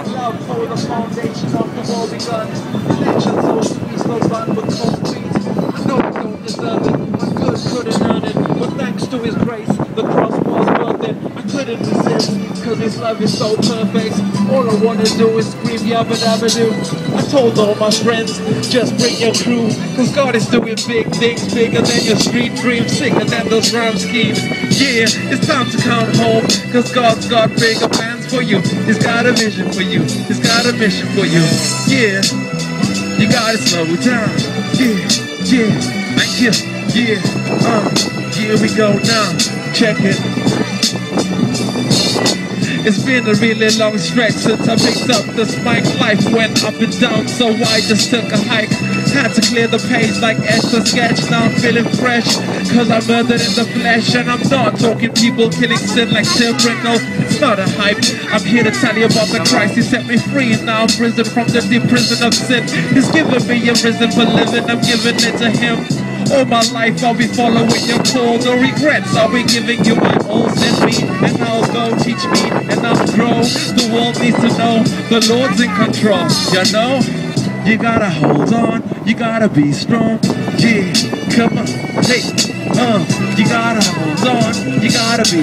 Love for the foundation of the war begun. Connection so sweet, slow run with concrete. I know I don't deserve it, my good couldn't earn it. But thanks to his grace, the cross was worth it. I couldn't resist, cause his love is so perfect. All I wanna do is scream yabba dabba doo. I told all my friends, just bring your crew. Cause God is doing big things, bigger than your street dreams, sicker than those rhyme schemes. Yeah, it's time to come home, cause God's got bigger plans for you. He's got a vision for you, he's got a mission for you. Yeah, you gotta slow it down. Yeah, here we go now, check it. It's been a really long stretch since I picked up this mic. Life went up and down, so I just took a hike. Had to clear the page like Esther sketch. Now I'm feeling fresh, cause I'm murdered in the flesh. And I'm not talking people killing sin like children, no, it's not a hype. I'm here to tell you about the Christ, he set me free. Now I'm risen from the deep prison of sin. He's given me a reason for living, I'm giving it to him. All my life I'll be following your call. No regrets, I'll be giving you my all. Send me and I'll go, teach me and I'll grow. The world needs to know the Lord's in control. You know, you gotta hold on, you gotta be strong. Yeah, come on, hey, you gotta hold on, you gotta be